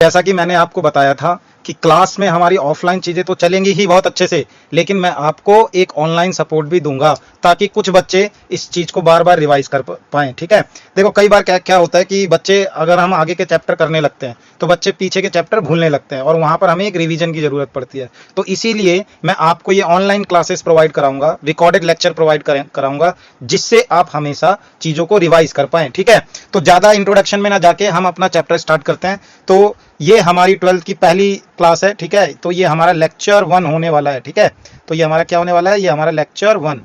जैसा कि मैंने आपको बताया था कि क्लास में हमारी ऑफलाइन चीज़ें तो चलेंगी ही बहुत अच्छे से, लेकिन मैं आपको एक ऑनलाइन सपोर्ट भी दूंगा ताकि कुछ बच्चे इस चीज़ को बार बार रिवाइज कर पाएँ। ठीक है, देखो कई बार क्या क्या होता है कि बच्चे, अगर हम आगे के चैप्टर करने लगते हैं तो बच्चे पीछे के चैप्टर भूलने लगते हैं और वहाँ पर हमें एक रिवीजन की ज़रूरत पड़ती है। तो इसीलिए मैं आपको ये ऑनलाइन क्लासेस प्रोवाइड कराऊंगा, रिकॉर्डेड लेक्चर प्रोवाइड कराऊंगा, जिससे आप हमेशा चीज़ों को रिवाइज कर पाएँ। ठीक है, तो ज़्यादा इंट्रोडक्शन में ना जाके हम अपना चैप्टर स्टार्ट करते हैं। तो ये हमारी 12th की पहली क्लास है। ठीक है, तो ये हमारा लेक्चर 1 होने वाला है। ठीक है, तो ये हमारा क्या होने वाला है, ये हमारा लेक्चर 1।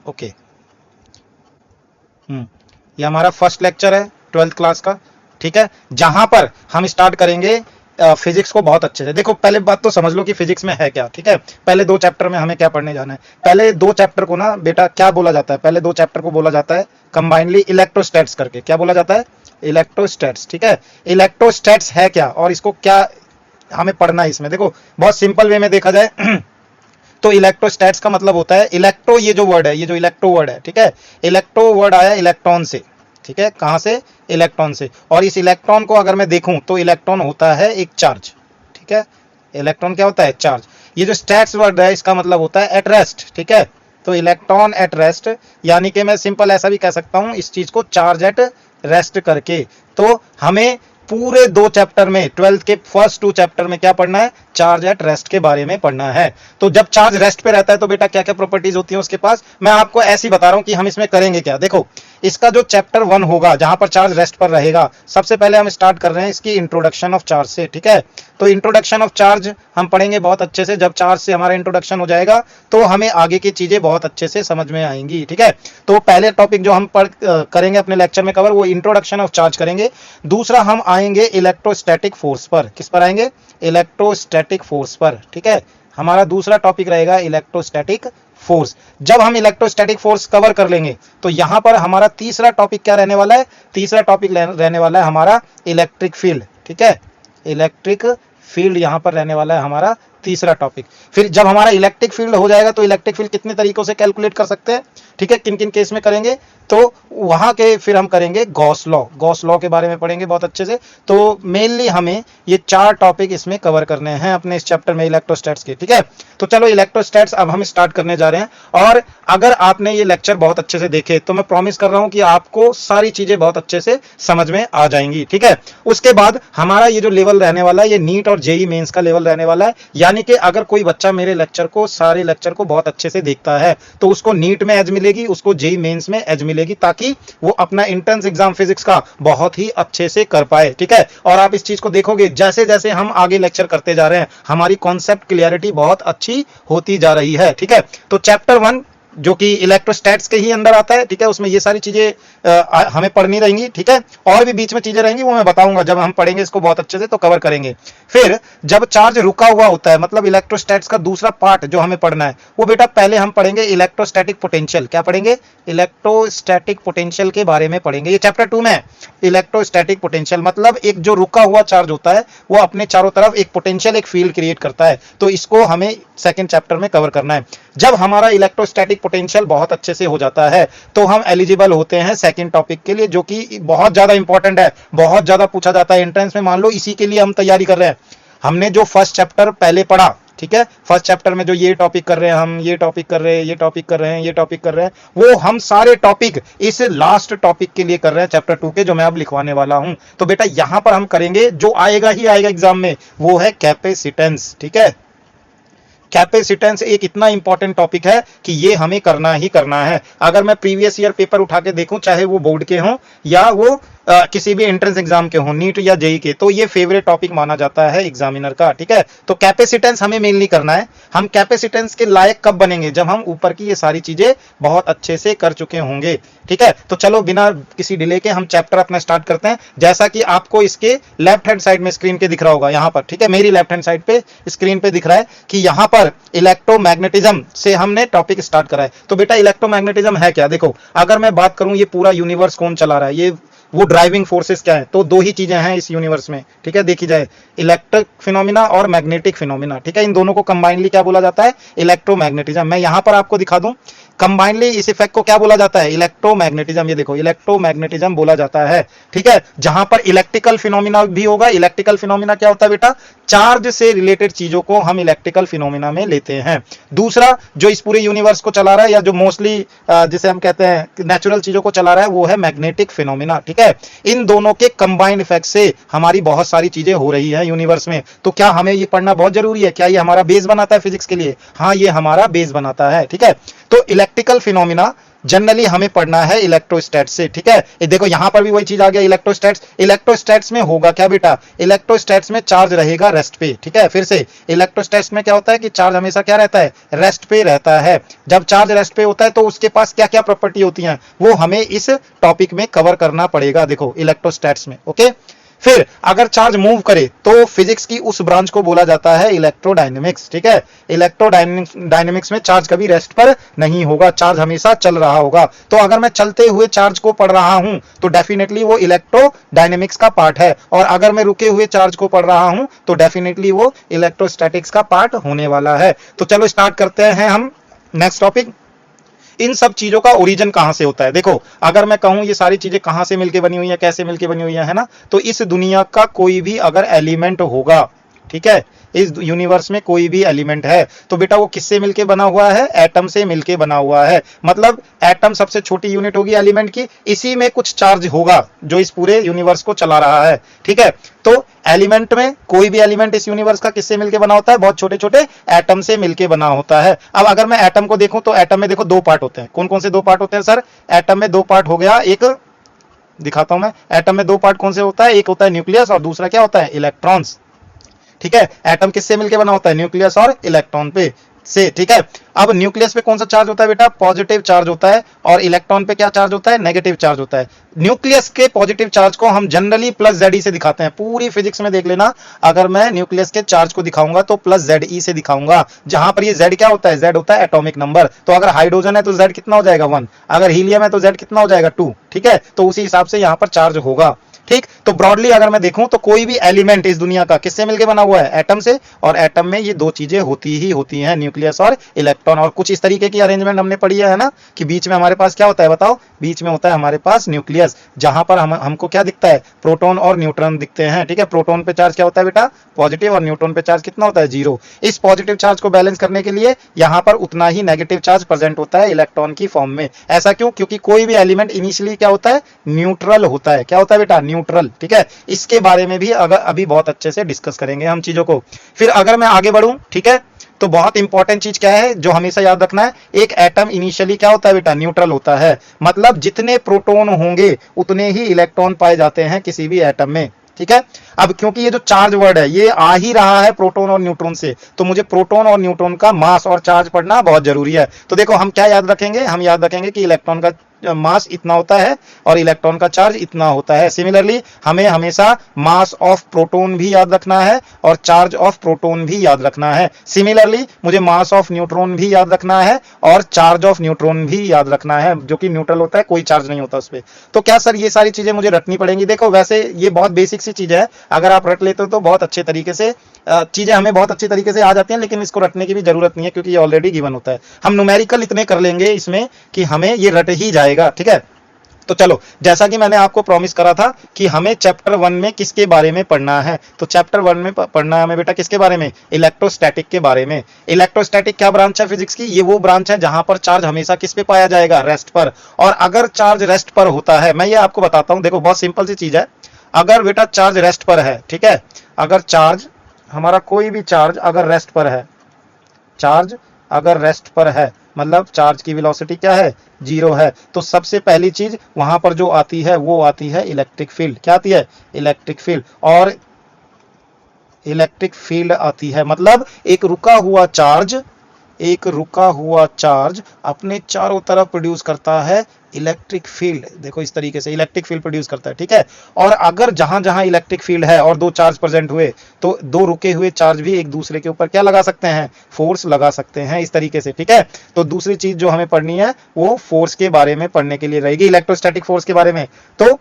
ओके, ये हमारा फर्स्ट लेक्चर है 12th क्लास का। ठीक है, जहां पर हम स्टार्ट करेंगे फिजिक्स को बहुत अच्छे से। देखो पहले बात तो समझ लो कि फिजिक्स में है क्या। ठीक है, पहले 2 चैप्टर में हमें क्या पढ़ने जाना है। पहले 2 चैप्टर को ना बेटा क्या बोला जाता है, पहले 2 चैप्टर को बोला जाता है कंबाइनली इलेक्ट्रोस्टैट्स करके। क्या बोला जाता है, इलेक्ट्रोस्टैट्स। ठीक है, इलेक्ट्रोस्टैट्स है क्या और इसको क्या हमें पढ़ना है इसमें। देखो बहुत सिंपल वे में देखा जाए तो इलेक्ट्रोस्टैट्स का मतलब होता है इलेक्ट्रो, ये जो वर्ड है, ये जो इलेक्ट्रो वर्ड है, ठीक है, इलेक्ट्रो वर्ड आया इलेक्ट्रॉन से। ठीक है, कहां से, इलेक्ट्रॉन से। और इस इलेक्ट्रॉन को अगर मैं देखूं तो इलेक्ट्रॉन होता है एक चार्ज। ठीक है, इलेक्ट्रॉन क्या होता है, चार्ज। ये जो स्टैट्स वर्ड है इसका मतलब होता है एट रेस्ट। ठीक है, तो इलेक्ट्रॉन एट रेस्ट, यानी कि मैं सिंपल ऐसा भी कह सकता हूं इस चीज को, चार्ज एट रेस्ट करके। तो हमें पूरे 2 चैप्टर में, 12th के फर्स्ट 2 चैप्टर में क्या पढ़ना है, चार्ज एट रेस्ट के बारे में पढ़ना है। तो जब चार्ज रेस्ट पे रहता है तो बेटा क्या क्या प्रॉपर्टीज होती है उसके पास, मैं आपको ऐसे ही बता रहा हूं कि हम इसमें करेंगे क्या। देखो इसका जो चैप्टर 1 होगा जहां पर चार्ज रेस्ट पर रहेगा, सबसे पहले हम स्टार्ट कर रहे हैं इसकी इंट्रोडक्शन ऑफ चार्ज से। ठीक है, तो इंट्रोडक्शन ऑफ चार्ज हम पढ़ेंगे बहुत अच्छे से। जब चार्ज से हमारा इंट्रोडक्शन हो जाएगा तो हमें आगे की चीजें बहुत अच्छे से समझ में आएंगी। ठीक है, तो पहले टॉपिक जो हम करेंगे अपने लेक्चर में कवर, वो इंट्रोडक्शन ऑफ चार्ज करेंगे। दूसरा हम आएंगे इलेक्ट्रोस्टैटिक फोर्स पर। किस पर आएंगे, इलेक्ट्रोस्टैटिक फोर्स पर। ठीक है, हमारा दूसरा टॉपिक रहेगा इलेक्ट्रोस्टैटिक फोर्स। जब हम इलेक्ट्रोस्टैटिक फोर्स कवर कर लेंगे तो यहां पर हमारा तीसरा टॉपिक क्या रहने वाला है, तीसरा टॉपिक रहने वाला है हमारा इलेक्ट्रिक फील्ड। ठीक है, इलेक्ट्रिक फील्ड यहां पर रहने वाला है हमारा तीसरा टॉपिक। फिर जब हमारा इलेक्ट्रिक फील्ड हो जाएगा तो इलेक्ट्रिक फील्ड कितने तरीकों से कैलकुलेट कर सकते हैं, ठीक है, किन किन केस में करेंगे, तो वहां के फिर हम करेंगे गॉस लॉ, गॉस लॉ के बारे में पढ़ेंगे बहुत अच्छे से। तो मेनली हमें ये 4 टॉपिक इसमें कवर करने हैं अपने इस चैप्टर में इलेक्ट्रोस्टैट्स के। ठीक है, तो चलो इलेक्ट्रोस्टैट्स अब हम स्टार्ट करने जा रहे हैं। और अगर आपने ये लेक्चर बहुत अच्छे से देखे तो मैं प्रॉमिस कर रहा हूं कि आपको सारी चीजें बहुत अच्छे से समझ में आ जाएंगी। ठीक है, उसके बाद हमारा ये जो लेवल रहने वाला है ये नीट और जेई मेंस का लेवल रहने वाला है। यानी कि अगर कोई बच्चा मेरे लेक्चर को, सारे लेक्चर को बहुत अच्छे से देखता है तो उसको नीट में एज मिलेगी, उसको जेई मेंस में एज मिलेगी, ताकि वो अपना एंट्रेंस एग्जाम फिजिक्स का बहुत ही अच्छे से कर पाए। ठीक है, और आप इस चीज को देखोगे जैसे जैसे हम आगे लेक्चर करते जा रहे हैं हमारी कॉन्सेप्ट क्लियरिटी बहुत अच्छी होती जा रही है। ठीक है, तो चैप्टर 1 जो कि इलेक्ट्रोस्टैट्स के ही अंदर आता है, ठीक है, उसमें ये सारी चीजें हमें पढ़नी रहेंगी। ठीक है, और भी बीच में चीजें रहेंगी वो मैं बताऊंगा जब हम पढ़ेंगे इसको बहुत अच्छे से, तो कवर करेंगे। फिर जब चार्ज रुका हुआ होता है, मतलब इलेक्ट्रोस्टैट्स का दूसरा पार्ट जो हमें पढ़ना है वो बेटा पहले हम पढ़ेंगे इलेक्ट्रोस्टैटिक पोटेंशियल। क्या पढ़ेंगे, इलेक्ट्रोस्टैटिक पोटेंशियल के बारे में पढ़ेंगे। ये चैप्टर 2 में है, इलेक्ट्रोस्टैटिक पोटेंशियल मतलब एक जो रुका हुआ चार्ज होता है वो अपने चारों तरफ एक पोटेंशियल, एक फील्ड क्रिएट करता है। तो इसको हमें सेकंड चैप्टर में कवर करना है। जब हमारा इलेक्ट्रोस्टैटिक पोटेंशियल बहुत अच्छे से हो जाता है तो हम एलिजिबल होते हैं सेकंड टॉपिक के लिए, जो कि बहुत ज्यादा इंपॉर्टेंट है, बहुत ज्यादा पूछा जाता है एंट्रेंस में। मान लो इसी के लिए हम तैयारी कर रहे हैं। हमने जो फर्स्ट चैप्टर पहले पढ़ा, ठीक है, फर्स्ट चैप्टर में जो ये टॉपिक कर रहे हैं हम, ये टॉपिक कर रहे हैं, ये टॉपिक कर रहे हैं, ये टॉपिक कर रहे हैं, वो हम सारे टॉपिक इस लास्ट टॉपिक के लिए कर रहे हैं, चैप्टर 2 के, जो मैं अब लिखवाने वाला हूं। तो बेटा यहां पर हम करेंगे, जो आएगा ही आएगा एग्जाम में, वो है कैपेसिटेंस। ठीक है, कैपेसिटेंस एक इतना इंपॉर्टेंट टॉपिक है कि ये हमें करना ही करना है। अगर मैं प्रीवियस ईयर पेपर उठा के देखूं, चाहे वो बोर्ड के हों या वो किसी भी एंट्रेंस एग्जाम के हों, नीट या जेई के, तो ये फेवरेट टॉपिक माना जाता है एग्जामिनर का। ठीक है, तो कैपेसिटेंस हमें मेनली करना है। हम कैपेसिटेंस के लायक कब बनेंगे, जब हम ऊपर की ये सारी चीजें बहुत अच्छे से कर चुके होंगे। ठीक है, तो चलो बिना किसी डिले के हम चैप्टर अपना स्टार्ट करते हैं। जैसा कि आपको इसके लेफ्ट हैंड साइड में स्क्रीन पे दिख रहा होगा यहाँ पर, ठीक है, मेरी लेफ्ट हैंड साइड पे स्क्रीन पे दिख रहा है कि यहाँ पर इलेक्ट्रोमैग्नेटिज्म से हमने टॉपिक स्टार्ट करा है। तो बेटा इलेक्ट्रोमैग्नेटिज्म है क्या, देखो अगर मैं बात करूं ये पूरा यूनिवर्स कौन चला रहा है, ये वो ड्राइविंग फोर्सेस क्या है। तो दो ही चीजें हैं इस यूनिवर्स में, ठीक है, देखी जाए, इलेक्ट्रिक फिनोमिना और मैग्नेटिक फिनोमिना, ठीक है। इन दोनों को कंबाइनली क्या बोला जाता है, इलेक्ट्रोमैग्नेटिज्म। मैं यहां पर आपको दिखा दूं, कंबाइनली इस इफेक्ट को क्या बोला जाता है, इलेक्ट्रोमैग्नेटिज्म। ये देखो, इलेक्ट्रोमैग्नेटिज्म बोला जाता है, ठीक है, जहां पर इलेक्ट्रिकल फिनोमिना भी होगा। इलेक्ट्रिकल फिनोमिना क्या होता है बेटा, चार्ज से रिलेटेड चीजों को हम इलेक्ट्रिकल फिनोमिना में लेते हैं। दूसरा जो इस पूरे यूनिवर्स को चला रहा है, या जो मोस्टली जिसे हम कहते हैं नेचुरल चीजों को चला रहा है, वो है मैग्नेटिक फिनोमिना, ठीक है। इन दोनों के कंबाइंड इफेक्ट से हमारी बहुत सारी चीजें हो रही है यूनिवर्स में। तो क्या हमें ये पढ़ना बहुत जरूरी है, क्या ये हमारा बेस बनाता है फिजिक्स के लिए, हाँ ये हमारा बेस बनाता है, ठीक है। तो इलेक्ट्रिकल फिनोमिना जनरली हमें पढ़ना है इलेक्ट्रोस्टैट्स से, ठीक है। ये देखो यहां पर भी वही चीज आ गया, इलेक्ट्रोस्टैट्स। इलेक्ट्रोस्टैट्स में होगा क्या बेटा, इलेक्ट्रोस्टैट्स में चार्ज रहेगा रेस्ट पे, ठीक है। फिर से इलेक्ट्रोस्टैट्स में क्या होता है कि चार्ज हमेशा क्या रहता है, रेस्ट पे रहता है। जब चार्ज रेस्ट पे होता है तो उसके पास क्या क्या प्रॉपर्टी होती हैं, वो हमें इस टॉपिक में कवर करना पड़ेगा, देखो इलेक्ट्रोस्टैट्स में, ओके। फिर अगर चार्ज मूव करे तो फिजिक्स की उस ब्रांच को बोला जाता है इलेक्ट्रोडायनेमिक्स, ठीक है। इलेक्ट्रोडायनेमिक्स में चार्ज कभी रेस्ट पर नहीं होगा, चार्ज हमेशा चल रहा होगा। तो अगर मैं चलते हुए चार्ज को पढ़ रहा हूं तो डेफिनेटली वो इलेक्ट्रोडायनेमिक्स का पार्ट है, और अगर मैं रुके हुए चार्ज को पढ़ रहा हूं तो डेफिनेटली वो इलेक्ट्रोस्टैटिक्स का पार्ट होने वाला है। तो चलो स्टार्ट करते हैं हम नेक्स्ट टॉपिक। इन सब चीजों का ओरिजिन कहां से होता है, देखो अगर मैं कहूं ये सारी चीजें कहां से मिलके बनी हुई है, कैसे मिलके बनी हुई है ना, तो इस दुनिया का कोई भी अगर एलिमेंट होगा, ठीक है, इस यूनिवर्स में कोई भी एलिमेंट है तो बेटा वो किससे मिलके बना हुआ है, एटम से मिलके बना हुआ है। मतलब एटम सबसे छोटी यूनिट होगी एलिमेंट की, इसी में कुछ चार्ज होगा जो इस पूरे यूनिवर्स को चला रहा है, ठीक है। तो एलिमेंट में कोई भी एलिमेंट इस यूनिवर्स का किससे मिलके बना होता है, बहुत छोटे छोटे एटम से मिलके बना होता है। अब अगर मैं एटम को देखूं तो एटम में देखो दो पार्ट होते हैं, कौन कौन से दो पार्ट होते हैं सर, एटम में दो पार्ट हो गया, एक दिखाता हूं मैं, एटम में दो पार्ट कौन से होता है, एक होता है न्यूक्लियस और दूसरा क्या होता है, इलेक्ट्रॉन्स, ठीक है। एटम किससे मिलके बना होता है, न्यूक्लियस और इलेक्ट्रॉन पे से, ठीक है। अब न्यूक्लियस पे कौन सा चार्ज होता है बेटा, पॉजिटिव चार्ज होता है, और इलेक्ट्रॉन पे क्या चार्ज होता है, नेगेटिव चार्ज होता है। न्यूक्लियस के पॉजिटिव चार्ज को हम जनरली प्लस जेड से दिखाते हैं, पूरी फिजिक्स में देख लेना, अगर मैं न्यूक्लियस के चार्ज को दिखाऊंगा तो प्लस जेड से दिखाऊंगा, जहां पर ये जेड क्या होता है, जेड होता है एटॉमिक नंबर। तो अगर हाइड्रोजन है तो जेड कितना हो जाएगा 1, अगर हीलियम है तो जेड कितना हो जाएगा 2, ठीक है। तो उसी हिसाब से यहां पर चार्ज होगा, ठीक। तो ब्रॉडली अगर मैं देखूं तो कोई भी एलिमेंट इस दुनिया का किससे मिलके बना हुआ है, एटम से, और एटम में ये दो चीजें होती ही होती हैं, न्यूक्लियस और इलेक्ट्रॉन। और कुछ इस तरीके की अरेंजमेंट हमने पढ़ी है ना, कि बीच में हमारे पास क्या होता है बताओ, बीच में होता है हमारे पास न्यूक्लियस, जहां पर हमको क्या दिखता है, प्रोटॉन और न्यूट्रॉन दिखते हैं, ठीक है। प्रोटॉन पे चार्ज क्या होता है बेटा, पॉजिटिव, और न्यूट्रॉन पे चार्ज कितना होता है, 0। इस पॉजिटिव चार्ज को बैलेंस करने के लिए यहां पर उतना ही नेगेटिव चार्ज प्रेजेंट होता है इलेक्ट्रॉन की फॉर्म में। ऐसा क्यों, क्योंकि कोई भी एलिमेंट इनिशियली क्या होता है, न्यूट्रल होता है, क्या होता है बेटा, न्यूट्रल, ठीक है। इसके बारे में भी अगर अभी बहुत अच्छे से डिस्कस करेंगे हम चीजों को। फिर अगर मैं आगे बढ़ूं, ठीक है, तो बहुत इंपॉर्टेंट चीज क्या है जो हमेशा याद रखना है, एक एटम इनिशियली क्या होता है बेटा, न्यूट्रल होता है। मतलब जितने प्रोटॉन होंगे उतने ही इलेक्ट्रॉन पाए जाते हैं किसी भी एटम में, ठीक है। अब क्योंकि ये जो चार्ज वर्ड है ये आ ही रहा है प्रोटॉन और न्यूट्रॉन से, तो मुझे प्रोटॉन और न्यूट्रॉन का मास और चार्ज पढ़ना बहुत जरूरी है। तो देखो हम क्या याद रखेंगे, हम याद रखेंगे कि इलेक्ट्रॉन का मास इतना होता है और इलेक्ट्रॉन का चार्ज इतना होता है। सिमिलरली हमें हमेशा मास ऑफ प्रोटॉन भी याद रखना है और चार्ज ऑफ प्रोटॉन भी याद रखना है। सिमिलरली मुझे मास ऑफ न्यूट्रॉन भी याद रखना है और चार्ज ऑफ न्यूट्रॉन भी याद रखना है, जो कि न्यूट्रल होता है, कोई चार्ज नहीं होता उस पर। तो क्या सर ये सारी चीजें मुझे रटनी पड़ेंगी, देखो वैसे ये बहुत बेसिक सी चीज है, अगर आप रट लेते हो तो बहुत अच्छे तरीके से चीजें हमें बहुत अच्छी तरीके से आ जाती हैं, लेकिन इसको रटने की भी जरूरत नहीं है क्योंकि ये ऑलरेडी गिवन होता है। हम न्यूमेरिकल इतने कर लेंगे इसमें कि हमें ये रट ही जाएगा, ठीक है। तो चलो, जैसा कि मैंने आपको प्रॉमिस करा था कि हमें चैप्टर 1 में किसके बारे में पढ़ना है, तो चैप्टर 1 में पढ़ना है हमें बेटा किसके बारे में, इलेक्ट्रोस्टैटिक के बारे में। इलेक्ट्रोस्टैटिक क्या ब्रांच है फिजिक्स की, ये वो ब्रांच है जहां पर चार्ज हमेशा किस पे पाया जाएगा, रेस्ट पर। और अगर चार्ज रेस्ट पर होता है, मैं ये आपको बताता हूं, देखो बहुत सिंपल सी चीज है, अगर बेटा चार्ज रेस्ट पर है, ठीक है, अगर चार्ज हमारा कोई भी चार्ज अगर रेस्ट पर है, चार्ज अगर रेस्ट पर है मतलब चार्ज की वेलोसिटी क्या है, 0 है, तो सबसे पहली चीज वहां पर जो आती है वो आती है इलेक्ट्रिक फील्ड। क्या आती है, इलेक्ट्रिक फील्ड। और इलेक्ट्रिक फील्ड आती है मतलब एक रुका हुआ चार्ज अपने चारों तरफ प्रोड्यूस करता है इलेक्ट्रिक फील्ड। देखो इस तरीके से इलेक्ट्रिक फील्ड प्रोड्यूस करता है, ठीक है। और अगर जहां जहां इलेक्ट्रिक फील्ड है और दो चार्ज प्रेजेंट हुए तो दो रुके हुए चार्ज भी एक दूसरे के ऊपर क्या लगा सकते हैं, फोर्स लगा सकते हैं, इस तरीके से, ठीक है। तो दूसरी चीज जो हमें पढ़नी है वो फोर्स के बारे में पढ़ने के लिए रहेगी, इलेक्ट्रोस्टैटिक फोर्स के बारे में। तो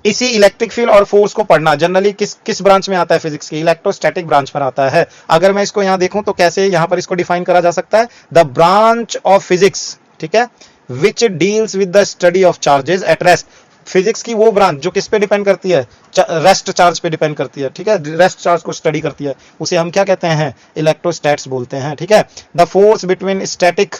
इसी इलेक्ट्रिक फील्ड और फोर्स को पढ़ना जनरली किस किस ब्रांच में आता है फिजिक्स की, इलेक्ट्रोस्टैटिक ब्रांच पर आता है। अगर मैं इसको यहां देखूं तो कैसे यहां पर इसको डिफाइन करा जा सकता है, द ब्रांच ऑफ फिजिक्स, ठीक है, which deals with the study of charges at rest. Physics की वो ब्रांच जो किस पे डिपेंड करती है, रेस्ट चार्ज पे डिपेंड करती है, ठीक है, रेस्ट चार्ज को स्टडी करती है, उसे हम क्या कहते हैं, इलेक्ट्रोस्टैट्स बोलते हैं, ठीक है। The force between static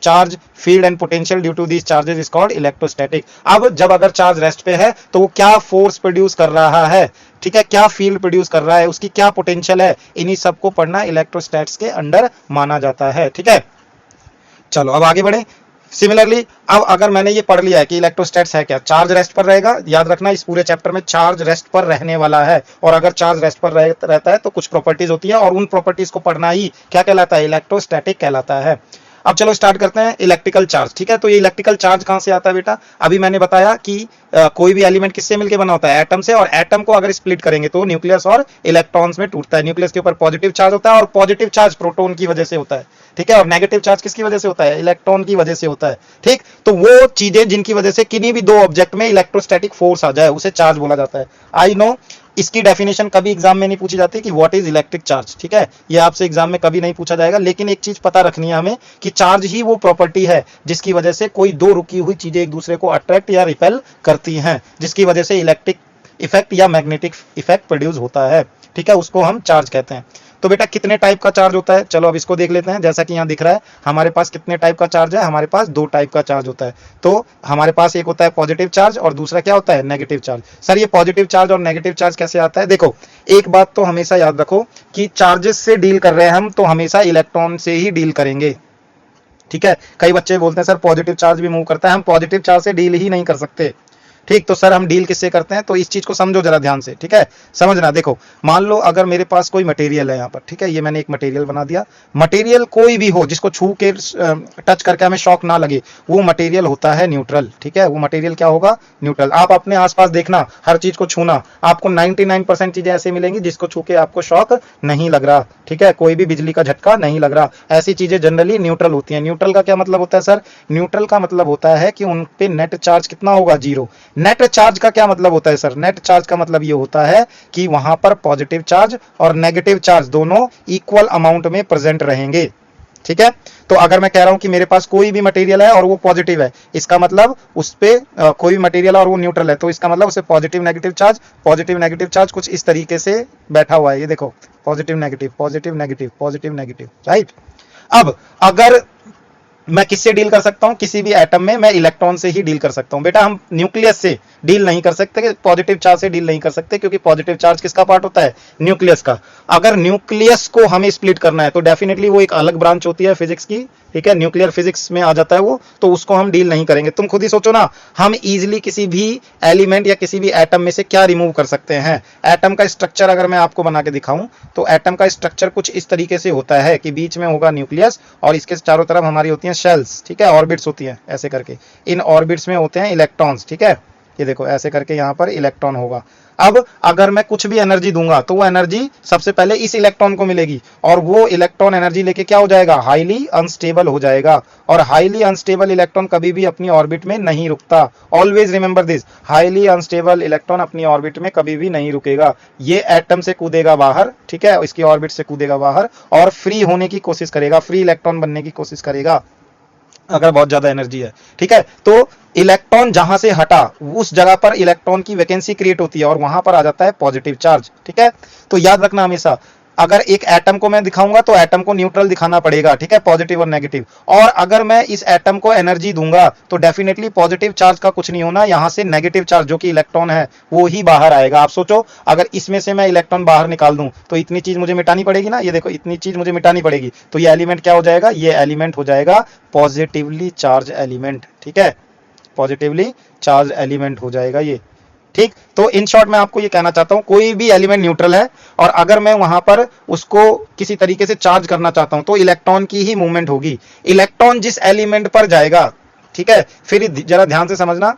charge field and potential due to these charges is called electrostatic. अब जब अगर चार्ज रेस्ट पे है तो वो क्या फोर्स प्रोड्यूस कर रहा है, ठीक है, क्या फील्ड प्रोड्यूस कर रहा है, उसकी क्या पोटेंशियल है, इन्हीं सबको पढ़ना इलेक्ट्रोस्टैट्स के अंडर माना जाता है, ठीक है। चलो अब आगे बढ़े। सिमिलरली अब अगर मैंने ये पढ़ लिया है कि इलेक्ट्रोस्टैट्स है क्या, चार्ज रेस्ट पर रहेगा, याद रखना इस पूरे चैप्टर में चार्ज रेस्ट पर रहने वाला है, और अगर चार्ज रेस्ट पर रहता है तो कुछ प्रॉपर्टीज होती है, और उन प्रॉपर्टीज को पढ़ना ही क्या कहलाता है, इलेक्ट्रोस्टैटिक कहलाता है। अब चलो स्टार्ट करते हैं इलेक्ट्रिकल चार्ज, ठीक है। तो ये इलेक्ट्रिकल चार्ज कहां से आता है बेटा, अभी मैंने बताया कि कोई भी एलिमेंट किससे मिलकर बना होता है, एटम से, और एटम को अगर स्प्लिट करेंगे तो न्यूक्लियस और इलेक्ट्रॉन्स में टूटता है। न्यूक्लियस के ऊपर पॉजिटिव चार्ज होता है, और पॉजिटिव चार्ज प्रोटॉन की वजह से होता है, ठीक है, और नेगेटिव चार्ज किसकी वजह से होता है, इलेक्ट्रॉन की वजह से होता है, ठीक। तो वो चीजें जिनकी वजह से किन्हीं भी दो ऑब्जेक्ट में इलेक्ट्रोस्टैटिक फोर्स आ जाए उसे चार्ज बोला जाता है। आई नो इसकी डेफिनेशन कभी एग्जाम में नहीं पूछी जाती कि व्हाट इज इलेक्ट्रिक चार्ज, ठीक है, ये आपसे एग्जाम में कभी नहीं पूछा जाएगा, लेकिन एक चीज पता रखनी है हमें कि चार्ज ही वो प्रॉपर्टी है जिसकी वजह से कोई दो रुकी हुई चीजें एक दूसरे को अट्रैक्ट या रिपेल करती हैं, जिसकी वजह से इलेक्ट्रिक इफेक्ट या मैग्नेटिक इफेक्ट प्रोड्यूस होता है, ठीक है, उसको हम चार्ज कहते हैं। तो बेटा कितने टाइप का चार्ज होता है, चलो अब इसको देख लेते हैं। जैसा कि यहाँ दिख रहा है हमारे पास कितने टाइप का चार्ज है, हमारे पास दो टाइप का चार्ज होता है। तो हमारे पास एक होता है पॉजिटिव चार्ज और दूसरा क्या होता है, नेगेटिव चार्ज। सर ये पॉजिटिव चार्ज और नेगेटिव चार्ज कैसे आता है, देखो एक बात तो हमेशा याद रखो कि चार्जेस से डील कर रहे हैं हम तो हमेशा इलेक्ट्रॉन से ही डील करेंगे, ठीक है। कई बच्चे बोलते हैं सर पॉजिटिव चार्ज भी मूव करता है, हम पॉजिटिव चार्ज से डील ही नहीं कर सकते, ठीक। तो सर हम डील किससे करते हैं, तो इस चीज को समझो जरा ध्यान से, ठीक है, समझना। देखो मान लो अगर मेरे पास कोई मटेरियल है यहाँ पर, ठीक है, ये मैंने एक मटेरियल बना दिया, मटेरियल कोई भी हो जिसको छू के टच करके हमें शॉक ना लगे, वो मटेरियल होता है न्यूट्रल, ठीक है, वो मटेरियल क्या होगा, न्यूट्रल। आप अपने आसपास देखना, हर चीज को छूना, आपको 99% चीजें ऐसे मिलेंगी जिसको छू के आपको शॉक नहीं लग रहा, ठीक है, कोई भी बिजली का झटका नहीं लग रहा, ऐसी चीजें जनरली न्यूट्रल होती हैं। न्यूट्रल का क्या मतलब होता है सर, न्यूट्रल का मतलब होता है कि उन पे नेट चार्ज कितना होगा, जीरो। नेट चार्ज का क्या मतलब होता है सर, नेट चार्ज का मतलब ये होता है कि वहां पर पॉजिटिव चार्ज और नेगेटिव चार्ज दोनों इक्वल अमाउंट में प्रेजेंट रहेंगे, ठीक है। तो अगर मैं कह रहा हूं कि मेरे पास कोई भी मटेरियल है और वो पॉजिटिव है, इसका मतलब उस पे कोई भी मटेरियल है और वो न्यूट्रल है, तो इसका मतलब उसे पॉजिटिव नेगेटिव चार्ज कुछ इस तरीके से बैठा हुआ है, ये देखो positive negative positive negative positive negative, right. अब अगर मैं किससे डील कर सकता हूं, किसी भी एटम में मैं इलेक्ट्रॉन से ही डील कर सकता हूं। बेटा हम न्यूक्लियस से डील नहीं कर सकते, पॉजिटिव चार्ज से डील नहीं कर सकते, क्योंकि पॉजिटिव चार्ज किसका पार्ट होता है, न्यूक्लियस का। अगर न्यूक्लियस को हमें स्प्लिट करना है तो डेफिनेटली वो एक अलग ब्रांच होती है फिजिक्स की, ठीक है, न्यूक्लियर फिजिक्स में आ जाता है वो, तो उसको हम डील नहीं करेंगे। तुम खुद ही सोचो ना, हम इजीली किसी भी एलिमेंट या किसी भी एटम में से क्या रिमूव कर सकते हैं। एटम का स्ट्रक्चर अगर मैं आपको बना के दिखाऊं तो एटम का स्ट्रक्चर कुछ इस तरीके से होता है कि बीच में होगा न्यूक्लियस और इसके चारों तरफ हमारी होती हैं शेल्स, ठीक है, ऑर्बिट्स होती हैं ऐसे करके, इन ऑर्बिट्स में होते हैं इलेक्ट्रॉन्स, ठीक है, ये देखो ऐसे करके यहाँ पर इलेक्ट्रॉन होगा। अब अगर मैं कुछ भी एनर्जी दूंगा तो वो एनर्जी सबसे पहले इस इलेक्ट्रॉन को मिलेगी, और वो इलेक्ट्रॉन एनर्जी लेके क्या हो जाएगा, हाईली अनस्टेबल हो जाएगा, और हाईली अनस्टेबल इलेक्ट्रॉन कभी भी अपनी ऑर्बिट में नहीं रुकता। Always remember this, highly unstable electron अपनी ऑर्बिट में कभी भी नहीं रुकेगा। ये एटम से कूदेगा बाहर, ठीक है, इसकी ऑर्बिट से कूदेगा बाहर और फ्री होने की कोशिश करेगा, फ्री इलेक्ट्रॉन बनने की कोशिश करेगा अगर बहुत ज्यादा एनर्जी है, ठीक है। तो इलेक्ट्रॉन जहां से हटा उस जगह पर इलेक्ट्रॉन की वैकेंसी क्रिएट होती है और वहां पर आ जाता है पॉजिटिव चार्ज, ठीक है। तो याद रखना हमेशा, अगर एक एटम को मैं दिखाऊंगा तो एटम को न्यूट्रल दिखाना पड़ेगा, ठीक है, पॉजिटिव और नेगेटिव। और अगर मैं इस एटम को एनर्जी दूंगा तो डेफिनेटली पॉजिटिव चार्ज का कुछ नहीं होना, यहां से नेगेटिव चार्ज जो कि इलेक्ट्रॉन है वो ही बाहर आएगा। आप सोचो अगर इसमें से मैं इलेक्ट्रॉन बाहर निकाल दूं तो इतनी चीज मुझे मिटानी पड़ेगी ना, ये देखो इतनी चीज मुझे मिटानी पड़ेगी, तो ये एलिमेंट क्या हो जाएगा, ये एलिमेंट हो जाएगा पॉजिटिवली चार्ज एलिमेंट, ठीक है, पॉजिटिवली चार्ज एलिमेंट हो जाएगा ये, ठीक। तो इन शॉर्ट मैं आपको ये कहना चाहता हूं, कोई भी एलिमेंट न्यूट्रल है और अगर मैं वहां पर उसको किसी तरीके से चार्ज करना चाहता हूं तो इलेक्ट्रॉन की ही मूवमेंट होगी। इलेक्ट्रॉन जिस एलिमेंट पर जाएगा, ठीक है, फिर जरा ध्यान से समझना,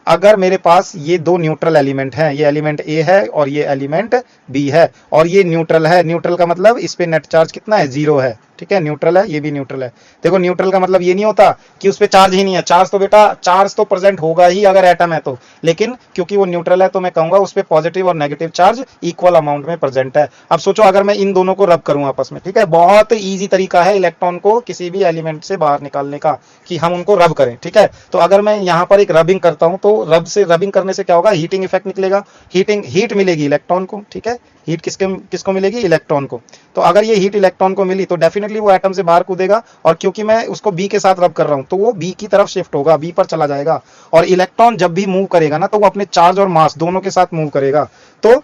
अगर मेरे पास ये दो न्यूट्रल एलिमेंट हैं, ये एलिमेंट ए है और ये एलिमेंट बी है, और ये न्यूट्रल है, न्यूट्रल का मतलब इस पे नेट चार्ज कितना है, जीरो है, ठीक है, न्यूट्रल है, ये भी न्यूट्रल है। देखो न्यूट्रल का मतलब ये नहीं होता कि उस पर चार्ज ही नहीं है, चार्ज तो बेटा चार्ज तो प्रेजेंट होगा ही अगर एटम है तो, लेकिन क्योंकि वो न्यूट्रल है तो मैं कहूंगा उस पर पॉजिटिव और नेगेटिव चार्ज इक्वल अमाउंट में प्रेजेंट है। अब सोचो अगर मैं इन दोनों को रब करूं आपस में, ठीक है, बहुत ईजी तरीका है इलेक्ट्रॉन को किसी भी एलिमेंट से बाहर निकालने का, कि हम उनको रब करें, ठीक है। तो अगर मैं यहाँ पर एक रबिंग करता हूं तो रबिंग करने से क्या होगा, हीटिंग इफेक्ट निकलेगा, हीट मिलेगी इलेक्ट्रॉन को, ठीक है, हीट किसको मिलेगी, इलेक्ट्रॉन को। तो अगर ये हीट इलेक्ट्रॉन को मिली तो डेफिनेटली वो एटम से बाहर कूदेगा, और क्योंकि मैं उसको बी के साथ रब कर रहा हूं तो वो बी की तरफ शिफ्ट होगा, बी पर चला जाएगा। और इलेक्ट्रॉन जब भी मूव करेगा ना तो वो अपने चार्ज और मास दोनों के साथ मूव करेगा। तो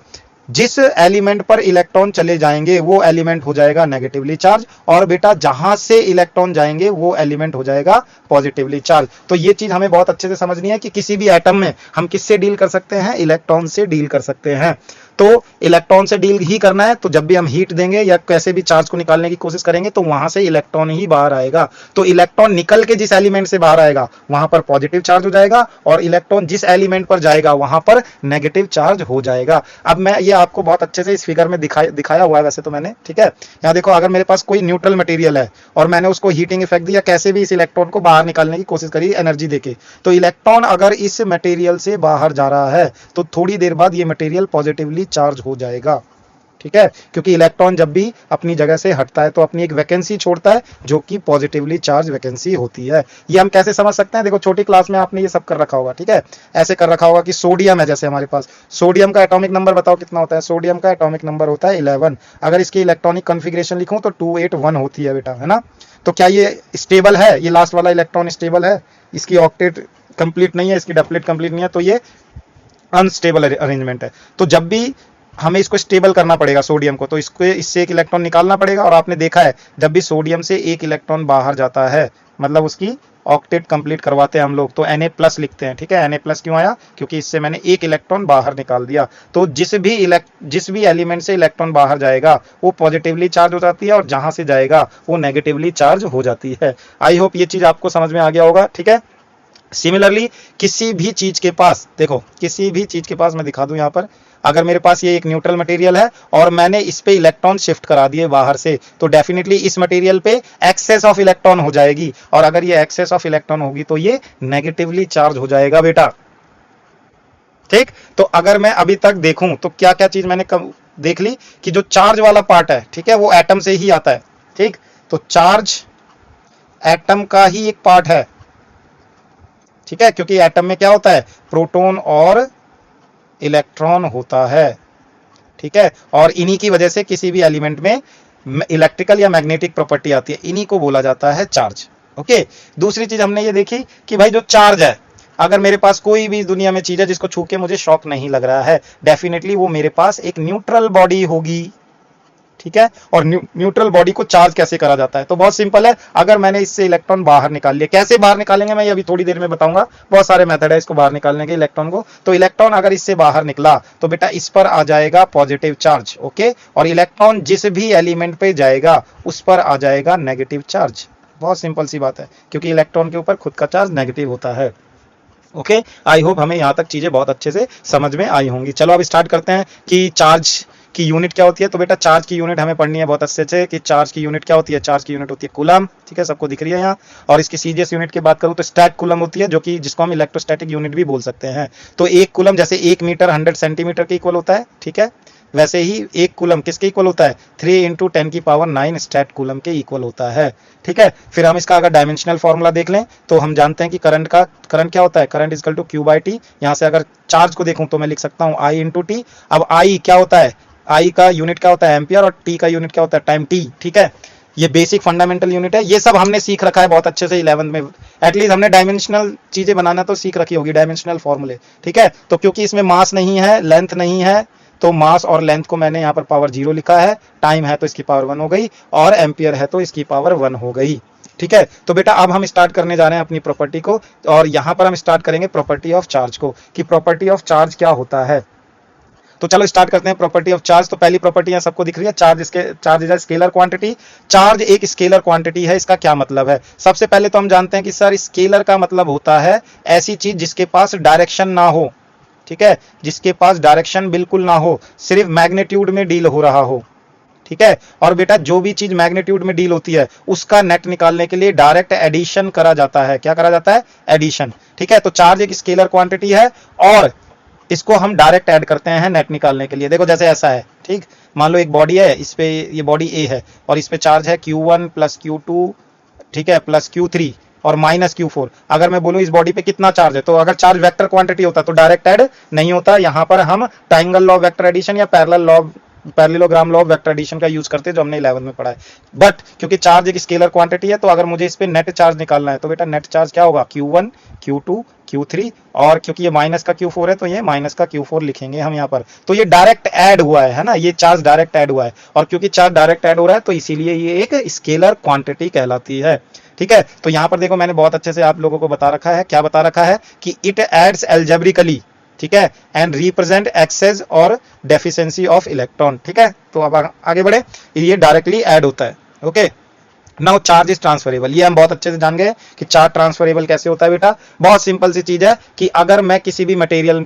जिस एलिमेंट पर इलेक्ट्रॉन चले जाएंगे वो एलिमेंट हो जाएगा नेगेटिवली चार्ज, और बेटा जहां से इलेक्ट्रॉन जाएंगे वो एलिमेंट हो जाएगा पॉजिटिवली चार्ज। तो ये चीज हमें बहुत अच्छे से समझनी है कि किसी भी एटम में हम किससे डील कर सकते हैं, इलेक्ट्रॉन से डील कर सकते हैं। तो इलेक्ट्रॉन से डील ही करना है, तो जब भी हम हीट देंगे या कैसे भी चार्ज को निकालने की कोशिश करेंगे तो वहां से इलेक्ट्रॉन ही बाहर आएगा। तो इलेक्ट्रॉन निकल के जिस एलिमेंट से बाहर आएगा वहां पर पॉजिटिव चार्ज हो जाएगा, और इलेक्ट्रॉन जिस एलिमेंट पर जाएगा वहां पर नेगेटिव चार्ज हो जाएगा। अब मैं ये आपको बहुत अच्छे से इस फिगर में दिखाया हुआ है वैसे तो मैंने, ठीक है। यहाँ देखो अगर मेरे पास कोई न्यूट्रल मटेरियल है और मैंने उसको हीटिंग इफेक्ट दिया, कैसे भी इस इलेक्ट्रॉन को बाहर निकालने की कोशिश करी एनर्जी देके, तो इलेक्ट्रॉन अगर इस मटेरियल से बाहर जा रहा है तो थोड़ी देर बाद ये मटेरियल पॉजिटिवली चार्ज हो जाएगा, ठीक है, क्योंकि इलेक्ट्रॉन जब भी अपनी जगह से हटता है तो अपनी एक वैकेंसी छोड़ता है जो कि पॉजिटिवली चार्ज वैकेंसी होती है। ये हम कैसे समझ सकते हैं, देखो छोटी क्लास में आपने ये सब कर रखा होगा, ठीक है, ऐसे कर रखा होगा कि सोडियम है, जैसे हमारे पास सोडियम का एटॉमिक नंबर बताओ कितना होता है, सोडियम का एटॉमिक नंबर होता है 11। अगर इसकी इलेक्ट्रॉनिक कॉन्फ़िगरेशन लिखूं तो 281 होती है बेटा, है ना। तो क्या ये स्टेबल है, ये लास्ट वाला इलेक्ट्रॉन स्टेबल है, इसकी ऑक्टेट कंप्लीट नहीं है, इसकी डबलेट कंप्लीट नहीं है, तो ये अनस्टेबल अरेंजमेंट है। तो जब भी हमें इसको स्टेबल करना पड़ेगा सोडियम को, तो इसको इससे एक इलेक्ट्रॉन निकालना पड़ेगा, और आपने देखा है जब भी सोडियम से एक इलेक्ट्रॉन बाहर जाता है मतलब उसकी ऑक्टेट कंप्लीट करवाते हैं हम लोग, तो Na+ लिखते हैं, ठीक है। Na+ क्यों आया, क्योंकि इससे मैंने एक इलेक्ट्रॉन बाहर निकाल दिया। तो जिस भी एलिमेंट से इलेक्ट्रॉन बाहर जाएगा वो पॉजिटिवली चार्ज हो जाती है, और जहां से जाएगा वो नेगेटिवली चार्ज हो जाती है। आई होप ये चीज आपको समझ में आ गया होगा, ठीक है। सिमिलरली किसी भी चीज के पास, देखो किसी भी चीज के पास मैं दिखा दूं यहाँ पर, अगर मेरे पास ये एक न्यूट्रल मटेरियल है और मैंने इस पे इलेक्ट्रॉन शिफ्ट करा दिए बाहर से, तो डेफिनेटली इस मटेरियल पे एक्सेस ऑफ इलेक्ट्रॉन हो जाएगी, और अगर ये एक्सेस ऑफ इलेक्ट्रॉन होगी तो ये नेगेटिवली चार्ज हो जाएगा बेटा, ठीक। तो अगर मैं अभी तक देखूं तो क्या क्या चीज मैंने देख ली कि जो चार्ज वाला पार्ट है, ठीक है, वो एटम से ही आता है, ठीक। तो चार्ज एटम का ही एक पार्ट है, ठीक है, क्योंकि एटम में क्या होता है, प्रोटॉन और इलेक्ट्रॉन होता है, ठीक है, और इन्हीं की वजह से किसी भी एलिमेंट में इलेक्ट्रिकल या मैग्नेटिक प्रॉपर्टी आती है, इन्हीं को बोला जाता है चार्ज। ओके, दूसरी चीज हमने ये देखी कि भाई जो चार्ज है, अगर मेरे पास कोई भी दुनिया में चीज है जिसको छू के मुझे शॉक नहीं लग रहा है, डेफिनेटली वो मेरे पास एक न्यूट्रल बॉडी होगी, ठीक है। और न्यूट्रल बॉडी को चार्ज कैसे करा जाता है, तो बहुत सिंपल है, अगर मैंने इससे इलेक्ट्रॉन बाहर निकाल लिया, कैसे बाहर निकालेंगे मैं ये अभी थोड़ी देर में बताऊंगा, बहुत सारे मेथड है इसको बाहर निकालने के इलेक्ट्रॉन को। तो इलेक्ट्रॉन अगर इससे बाहर निकला तो बेटा इस पर आ जाएगा पॉजिटिव चार्ज, ओके, और इलेक्ट्रॉन जिस भी एलिमेंट पे जाएगा उस पर आ जाएगा नेगेटिव चार्ज। बहुत सिंपल सी बात है, क्योंकि इलेक्ट्रॉन के ऊपर खुद का चार्ज नेगेटिव होता है। ओके, आई होप हमें यहाँ तक चीजें बहुत अच्छे से समझ में आई होंगी। चलो अब स्टार्ट करते हैं कि चार्ज की यूनिट क्या होती है। तो बेटा चार्ज की यूनिट हमें पढ़नी है बहुत अच्छे से कि चार्ज की यूनिट क्या होती है। चार्ज की यूनिट होती है कूलम, ठीक है, सबको दिख रही है यहाँ। और इसकी सीजीएस यूनिट की बात करूँ तो स्टैट कूलम होती है, जो कि जिसको हम इलेक्ट्रोस्टैटिक यूनिट भी बोल सकते हैं। तो एक कूलम जैसे 1 मीटर 100 सेंटीमीटर के इक्वल होता है, ठीक है, वैसे ही एक कूलम किसके इक्वल होता है, 3 × 10⁹ स्टैट कूलम के इक्वल होता है, ठीक है। फिर हम इसका अगर डायमेंशनल फॉर्मूला देख लें तो हम जानते हैं कि करंट क्या होता है, करंट इक्वल टू Q/T। यहाँ से अगर चार्ज को देखूं तो मैं लिख सकता हूँ I × T। अब I क्या होता है, I का यूनिट क्या होता है एम्पियर, और T का यूनिट क्या होता है टाइम T, ठीक है। ये बेसिक फंडामेंटल यूनिट है, ये सब हमने सीख रखा है बहुत अच्छे से 11th में, एटलीस्ट हमने डायमेंशनल चीजें बनाना तो सीख रखी होगी, डायमेंशनल फॉर्मूले, ठीक है। तो क्योंकि इसमें मास नहीं है, लेंथ नहीं है, तो मास और लेंथ को मैंने यहाँ पर पावर 0 लिखा है, टाइम है तो इसकी पावर 1 हो गई, और एम्पियर है तो इसकी पावर 1 हो गई, ठीक है। तो बेटा अब हम स्टार्ट करने जा रहे हैं अपनी प्रॉपर्टी को, और यहाँ पर हम स्टार्ट करेंगे प्रॉपर्टी ऑफ चार्ज को, कि प्रॉपर्टी ऑफ चार्ज क्या होता है। तो चलो स्टार्ट करते हैं प्रॉपर्टी ऑफ चार्ज। तो पहली प्रॉपर्टी यहाँ सबको दिख रही है, charge is a scalar quantity. Charge एक स्केलर क्वांटिटी है, इसका क्या मतलब है। सबसे पहले तो हम जानते हैं कि सर स्केलर का मतलब होता है ऐसी चीज जिसके पास डायरेक्शन ना हो, ठीक है, जिसके पास डायरेक्शन बिल्कुल ना हो, सिर्फ मैग्नीट्यूड में डील हो रहा हो, ठीक है। और बेटा जो भी चीज मैग्नीट्यूड में डील होती है उसका नेट निकालने के लिए डायरेक्ट एडिशन करा जाता है। क्या करा जाता है? एडिशन। ठीक है, तो चार्ज एक स्केलर क्वांटिटी है और इसको हम डायरेक्ट ऐड करते हैं नेट निकालने के लिए। देखो जैसे ऐसा है, ठीक, मान लो एक बॉडी है, इस पे ये बॉडी ए है और इस पे चार्ज है Q1 प्लस Q2, ठीक है, प्लस Q3 और माइनस Q4। अगर मैं बोलूं इस बॉडी पे कितना चार्ज है, तो अगर चार्ज वेक्टर क्वांटिटी होता तो डायरेक्ट ऐड नहीं होता। यहां पर हम triangle law of vector addition या parallelogram law of vector addition का यूज करते हैं, जो हमने 11th में पढ़ा है। बट क्योंकि चार्ज एक स्केलर क्वांटिटी है, तो अगर मुझे इस पे नेट चार्ज निकालना है तो बेटा नेट चार्ज क्या होगा? Q1 Q2 Q3, और क्योंकि ये माइनस का Q4 है तो ये माइनस का Q4 लिखेंगे हम यहाँ पर। तो ये डायरेक्ट ऐड हुआ है ना, ये चार्ज डायरेक्ट ऐड हुआ है, और क्योंकि चार्ज डायरेक्ट ऐड हो रहा है तो इसीलिए ये एक स्केलर क्वांटिटी कहलाती है। ठीक है, तो यहाँ पर देखो मैंने बहुत अच्छे से आप लोगों को बता रखा है। क्या बता रखा है? कि इट एड्स एल्जेब्रिकली, ठीक है, एंड रिप्रेजेंट एक्सेस और डेफिशिएंसी ऑफ इलेक्ट्रॉन। ठीक है, तो अब आगे बढ़े, ये डायरेक्टली ऐड होता है। Okay, now charge is transferable. ये हम बहुत अच्छे से जान गए कि चार्ज ट्रांसफरेबल कैसे होता है बेटा। बहुत सिंपल सी चीज है कि अगर मैं किसी भी मटेरियल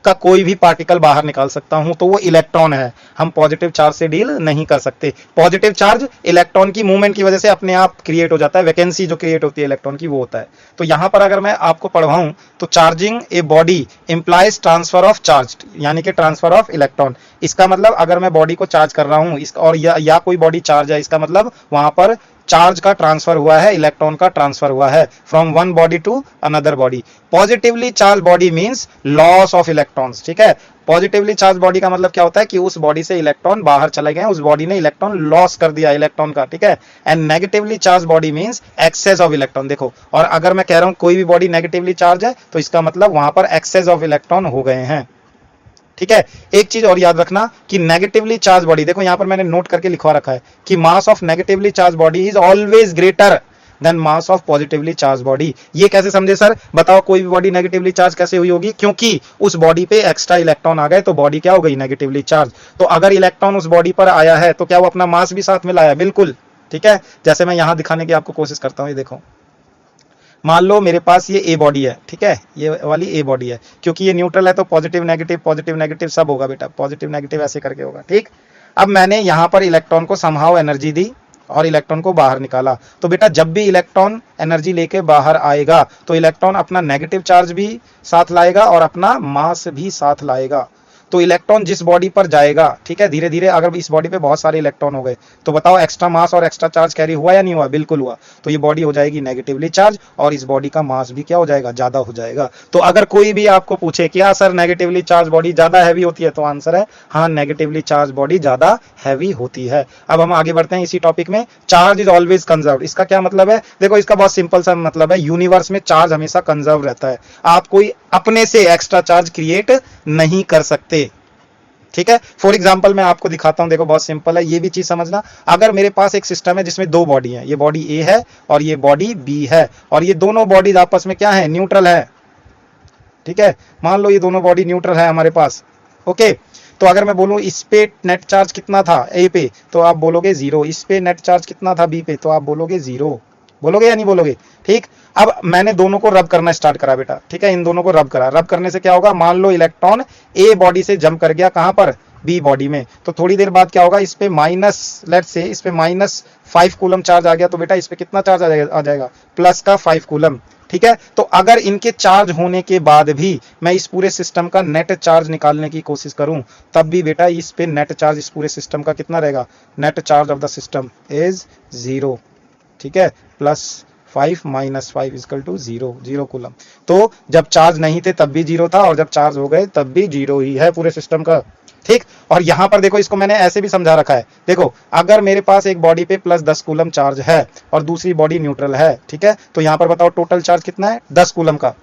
का कोई भी पार्टिकल बाहर निकाल सकता हूं तो वो इलेक्ट्रॉन है, हम पॉजिटिव चार्ज से डील नहीं कर सकते। पॉजिटिव चार्ज इलेक्ट्रॉन की मूवमेंट की वजह से अपने आप क्रिएट हो जाता है, वैकेंसी जो क्रिएट होती है इलेक्ट्रॉन की वो होता है। तो यहां पर अगर मैं आपको पढ़वाऊं तो charging a body implies transfer of charge, यानी कि ट्रांसफर ऑफ इलेक्ट्रॉन। इसका मतलब अगर मैं बॉडी को चार्ज कर रहा हूं और या कोई बॉडी चार्ज है, इसका मतलब वहां पर चार्ज का ट्रांसफर हुआ है, इलेक्ट्रॉन का ट्रांसफर हुआ है from one body to another body. Positively charge body means loss of electrons. ठीक है, पॉजिटिवली चार्ज बॉडी का मतलब क्या होता है कि उस बॉडी से इलेक्ट्रॉन बाहर चले गए, उस बॉडी ने इलेक्ट्रॉन लॉस कर दिया इलेक्ट्रॉन का। ठीक है, and negatively charge body means excess of electron. देखो, और अगर मैं कह रहा हूं कोई भी बॉडी नेगेटिवली चार्ज है तो इसका मतलब वहां पर एक्सेस ऑफ इलेक्ट्रॉन हो गए हैं। ठीक है, एक चीज और याद रखना कि नेगेटिवली चार्ज बॉडी, देखो यहां पर मैंने नोट करके लिखवा रखा है कि mass of negatively charge body is always greater then mass of positively charge body. ये कैसे समझे सर? बताओ, कोई भी बॉडी नेगेटिवली चार्ज कैसे हुई होगी? क्योंकि उस बॉडी पे एक्स्ट्रा इलेक्ट्रॉन आ गए तो बॉडी क्या हो गई? Negatively charge. तो अगर इलेक्ट्रॉन उस बॉडी पर आया है तो क्या वो अपना मास भी साथ में लाया? बिल्कुल। ठीक है, जैसे मैं यहां दिखाने की आपको कोशिश करता हूं, ये देखो, मान लो मेरे पास ये ए बॉडी है, ठीक है, ये वाली ए बॉडी है, क्योंकि ये न्यूट्रल है तो पॉजिटिव नेगेटिव सब होगा बेटा, पॉजिटिव नेगेटिव ऐसे करके होगा। ठीक, अब मैंने यहाँ पर इलेक्ट्रॉन को समहाउ एनर्जी दी और इलेक्ट्रॉन को बाहर निकाला, तो बेटा जब भी इलेक्ट्रॉन एनर्जी लेके बाहर आएगा तो इलेक्ट्रॉन अपना नेगेटिव चार्ज भी साथ लाएगा और अपना मास भी साथ लाएगा। तो इलेक्ट्रॉन जिस बॉडी पर जाएगा, ठीक है, धीरे धीरे अगर इस बॉडी पे बहुत सारे इलेक्ट्रॉन हो गए तो बताओ एक्स्ट्रा मास और एक्स्ट्रा चार्ज कैरी हुआ या नहीं हुआ? बिल्कुल हुआ। तो ये बॉडी हो जाएगी नेगेटिवली चार्ज और इस बॉडी का मास भी क्या हो जाएगा? ज्यादा हो जाएगा। तो अगर कोई भी आपको पूछे कि हाँ सर नेगेटिवली चार्ज बॉडी ज्यादा हैवी होती है, तो आंसर है हाँ, नेगेटिवली चार्ज बॉडी ज्यादा हैवी होती है। अब हम आगे बढ़ते हैं इसी टॉपिक में। चार्ज इज ऑलवेज कंजर्व्ड, इसका क्या मतलब है? देखो, इसका बहुत सिंपल सा मतलब है, यूनिवर्स में चार्ज हमेशा कंजर्व रहता है, आप कोई अपने से एक्स्ट्रा चार्ज क्रिएट नहीं कर सकते। ठीक है, फॉर एग्जांपल मैं आपको दिखाता हूं, देखो बहुत सिंपल है, ये भी चीज समझना। अगर मेरे पास एक सिस्टम है जिसमें दो बॉडी है, ये बॉडी ए है और ये बॉडी बी है, और ये दोनों बॉडीज आपस में क्या है? न्यूट्रल है। ठीक है, मान लो ये दोनों बॉडी न्यूट्रल है हमारे पास। ओके, तो अगर मैं बोलूं इस पे नेट चार्ज कितना था ए पे, तो आप बोलोगे 0। इस पे नेट चार्ज कितना था बी पे, तो आप बोलोगे 0। बोलोगे या नहीं बोलोगे? ठीक, अब मैंने दोनों को रब करना स्टार्ट करा बेटा। ठीक है, इन दोनों को रब करा, रब करने से क्या होगा? मान लो इलेक्ट्रॉन ए बॉडी से जंप कर गया कहां पर? बी बॉडी में, तो थोड़ी देर बाद क्या होगा? इस पे माइनस, लेट से इस पे -5 कूलम चार्ज आ गया, तो बेटा इस पे कितना चार्ज आ जाएगा? प्लस का 5 कूलम। ठीक है, तो अगर इनके चार्ज होने के बाद भी मैं इस पूरे सिस्टम का नेट चार्ज निकालने की कोशिश करूं, तब भी बेटा इस पे नेट चार्ज इस पूरे सिस्टम का कितना रहेगा? Net charge of the system is 0। ठीक है, +5 - 5 = 0 कूलम। तो जब चार्ज नहीं थे तब भी 0 था और जब चार्ज हो गए तब भी 0 ही है पूरे सिस्टम का। ठीक, और यहां पर देखो, इसको मैंने ऐसे भी समझा रखा है। देखो, अगर मेरे पास एक बॉडी पे +10 कूलम चार्ज है और दूसरी बॉडी न्यूट्रल है, ठीक है, तो यहां पर बताओ टोटल चार्ज कितना है? 10 कूलम का।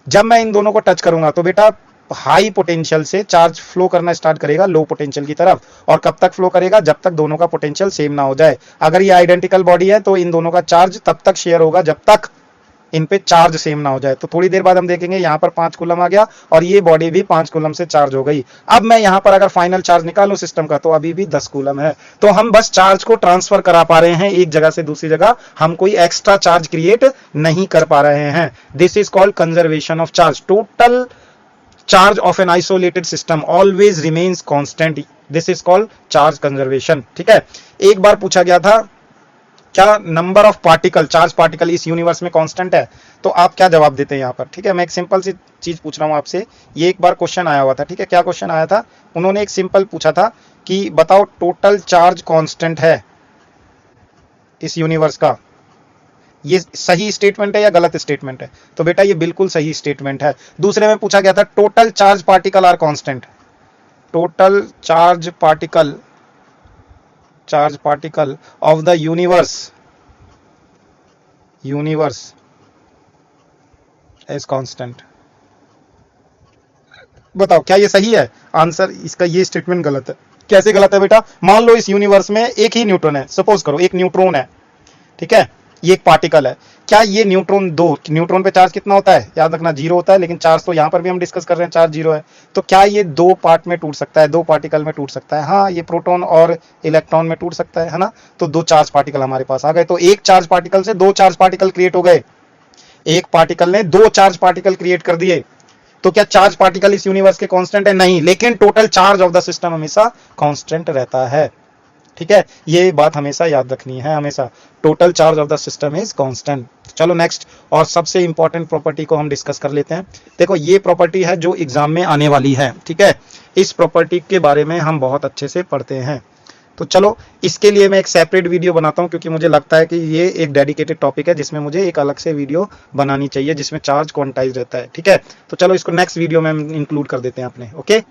जब मैं इन दोनों को टच करूंगा तो बेटा हाई पोटेंशियल से चार्ज फ्लो करना स्टार्ट करेगा लो पोटेंशियल की तरफ, और कब तक फ्लो करेगा? जब तक दोनों का पोटेंशियल सेम ना हो जाए। अगर ये आइडेंटिकल बॉडी है तो इन दोनों का चार्ज तब तक शेयर होगा जब तक इन पे चार्ज सेम ना हो जाए। तो थोड़ी देर बाद हम देखेंगे यहाँ पर 5 कूलम आ गया और ये बॉडी भी 5 कूलम से चार्ज हो गई। अब मैं यहाँ पर अगर फाइनल चार्ज निकालूं सिस्टम का तो अभी भी 10 कूलम है। तो हम बस चार्ज को ट्रांसफर करा पा रहे हैं एक जगह से दूसरी जगह, हम कोई एक्स्ट्रा चार्ज क्रिएट नहीं कर पा रहे हैं। This is called conservation of charge. Total charge of an isolated system always remains constant. This is called charge conservation. ठीक है, एक बार पूछा गया था क्या number of particle, charge particle इस यूनिवर्स में कांस्टेंट है, तो आप क्या जवाब देते हैं यहाँ पर। ठीक है, मैं एक सिंपल सी चीज पूछ रहा हूँ आपसे, ये एक बार क्वेश्चन आया हुआ था। ठीक है, क्या क्वेश्चन आया था, उन्होंने एक सिंपल पूछा था कि बताओ टोटल चार्ज कांस्टेंट है इस यूनिवर्स का, ये सही स्टेटमेंट है या गलत स्टेटमेंट है, तो बेटा ये बिल्कुल सही स्टेटमेंट है। दूसरे में पूछा गया था total charge particle are constant, total charge particle of the universe is constant. बताओ क्या ये सही है, आंसर इसका ये स्टेटमेंट गलत है। कैसे गलत है बेटा, मान लो इस यूनिवर्स में एक ही न्यूट्रॉन है, सपोज करो एक न्यूट्रॉन है, ठीक है, ये एक पार्टिकल है, क्या ये न्यूट्रॉन पे चार्ज कितना होता है, याद रखना 0 होता है, लेकिन चार्ज तो यहां पर भी हम डिस्कस कर रहे हैं चार्ज 0 है, तो क्या ये 2 पार्ट में टूट सकता है, 2 पार्टिकल में टूट सकता है, हाँ ये प्रोटॉन और इलेक्ट्रॉन में टूट सकता है ना, तो 2 चार्ज पार्टिकल हमारे पास आ गए, तो एक चार्ज पार्टिकल से 2 चार्ज पार्टिकल क्रिएट हो गए, एक पार्टिकल ने 2 चार्ज पार्टिकल क्रिएट कर दिए। तो क्या चार्ज पार्टिकल इस यूनिवर्स के कांस्टेंट है, नहीं, लेकिन total charge of the system हमेशा कांस्टेंट रहता है। ठीक है, ये बात हमेशा याद रखनी है, हमेशा total charge of the system is constant. चलो नेक्स्ट और सबसे इंपॉर्टेंट प्रॉपर्टी को हम डिस्कस कर लेते हैं। देखो ये प्रॉपर्टी है जो एग्जाम में आने वाली है। ठीक है, इस प्रॉपर्टी के बारे में हम बहुत अच्छे से पढ़ते हैं, तो चलो इसके लिए मैं एक सेपरेट वीडियो बनाता हूं, क्योंकि मुझे लगता है कि ये एक डेडिकेटेड टॉपिक है जिसमें मुझे एक अलग से वीडियो बनानी चाहिए जिसमें चार्ज क्वांटाइज रहता है। ठीक है, तो चलो इसको नेक्स्ट वीडियो में इंक्लूड कर देते हैं अपने। ओके।